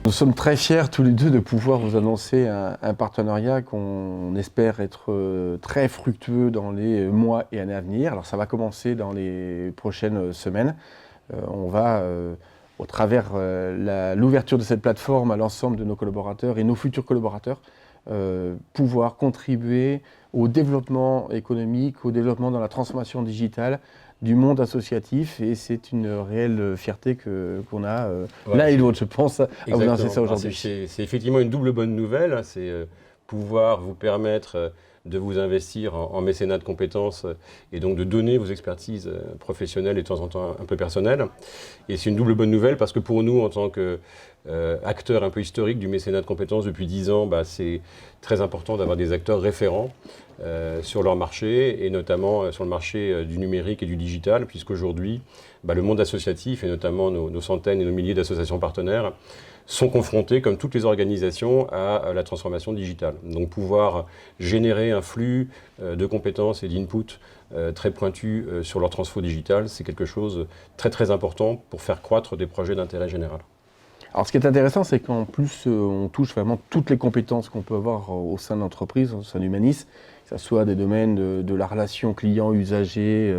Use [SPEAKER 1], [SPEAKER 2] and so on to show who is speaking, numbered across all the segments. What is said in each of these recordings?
[SPEAKER 1] Nous sommes très fiers tous les deux de pouvoir vous annoncer un partenariat qu'on espère être très fructueux dans les mois et années à venir. Alors ça va commencer dans les prochaines semaines. On va, au travers l'ouverture de cette plateforme à l'ensemble de nos collaborateurs et nos futurs collaborateurs, pouvoir contribuer au développement économique, au développement dans la transformation digitale du monde associatif, et c'est une réelle fierté qu'on a l'un et l'autre, je pense, à vous annoncer ça aujourd'hui.
[SPEAKER 2] C'est effectivement une double bonne nouvelle, hein. C'est pouvoir vous permettre de vous investir en mécénat de compétences et donc de donner vos expertises professionnelles et de temps en temps un peu personnelles. Et c'est une double bonne nouvelle parce que pour nous, en tant qu'acteurs un peu historiques du mécénat de compétences depuis 10 ans, c'est très important d'avoir des acteurs référents sur leur marché et notamment sur le marché du numérique et du digital, puisqu'aujourd'hui, le monde associatif et notamment nos centaines et nos milliers d'associations partenaires sont confrontés, comme toutes les organisations, à la transformation digitale. Donc pouvoir générer un flux de compétences et d'input très pointus sur leur transfo digital, c'est quelque chose de très très important pour faire croître des projets d'intérêt général.
[SPEAKER 1] Alors ce qui est intéressant, c'est qu'en plus, on touche vraiment toutes les compétences qu'on peut avoir au sein de l'entreprise, au sein d'Humanis, que ce soit des domaines de la relation client-usager,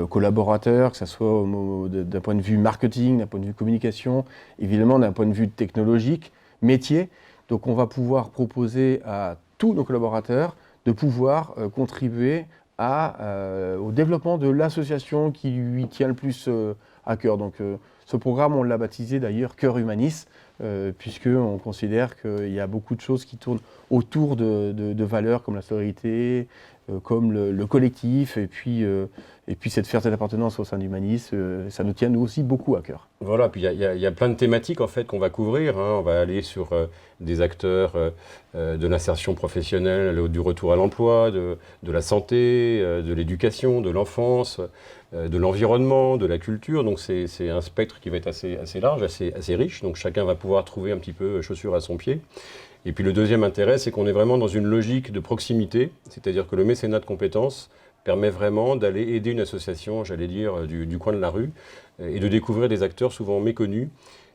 [SPEAKER 1] collaborateur, que ce soit d'un point de vue marketing, d'un point de vue communication, évidemment d'un point de vue technologique, métier. Donc on va pouvoir proposer à tous nos collaborateurs de pouvoir contribuer au développement de l'association qui lui tient le plus à cœur. Donc ce programme, on l'a baptisé d'ailleurs Cœur Humanis, puisqu'on considère qu'il y a beaucoup de choses qui tournent autour de valeurs comme la solidarité, comme le collectif, et puis cette fierté d'appartenance au sein d'Humanis, ça nous tient nous aussi beaucoup à cœur.
[SPEAKER 2] Voilà, puis il y a plein de thématiques en fait qu'on va couvrir, hein. On va aller sur des acteurs de l'insertion professionnelle, du retour à l'emploi, de la santé, de l'éducation, de l'enfance, de l'environnement, de la culture. Donc c'est un spectre qui va être assez large, assez riche. Donc chacun va pouvoir trouver un petit peu chaussure à son pied. Et puis le deuxième intérêt, c'est qu'on est vraiment dans une logique de proximité, c'est-à-dire que le mécénat de compétences permet vraiment d'aller aider une association, j'allais dire, du coin de la rue, et de découvrir des acteurs souvent méconnus,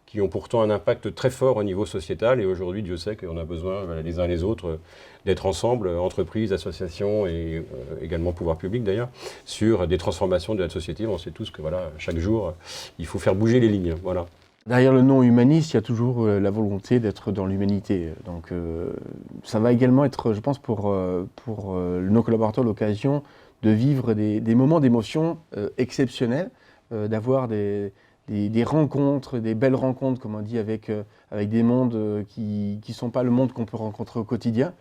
[SPEAKER 2] qui ont pourtant un impact très fort au niveau sociétal. Et aujourd'hui, Dieu sait qu'on a besoin, les uns les autres, d'être ensemble, entreprises, associations et également pouvoir public d'ailleurs, sur des transformations de la société. On sait tous que chaque jour, il faut faire bouger les lignes. Voilà.
[SPEAKER 1] Derrière le nom humaniste, il y a toujours la volonté d'être dans l'humanité. Donc ça va également être, je pense, pour nos collaborateurs, l'occasion de vivre des moments d'émotion exceptionnels, d'avoir des rencontres, des belles rencontres, comme on dit, avec des mondes qui ne sont pas le monde qu'on peut rencontrer au quotidien.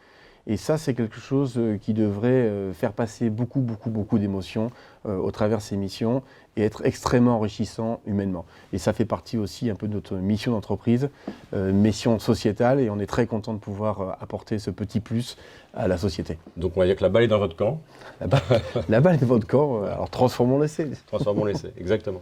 [SPEAKER 1] Et ça, c'est quelque chose qui devrait faire passer beaucoup d'émotions au travers de ces missions et être extrêmement enrichissant humainement. Et ça fait partie aussi un peu de notre mission d'entreprise, mission sociétale, et on est très content de pouvoir apporter ce petit plus à la société.
[SPEAKER 2] Donc on va dire que la balle est dans votre camp.
[SPEAKER 1] La balle est dans votre camp, alors transformons l'essai.
[SPEAKER 2] Transformons l'essai, exactement.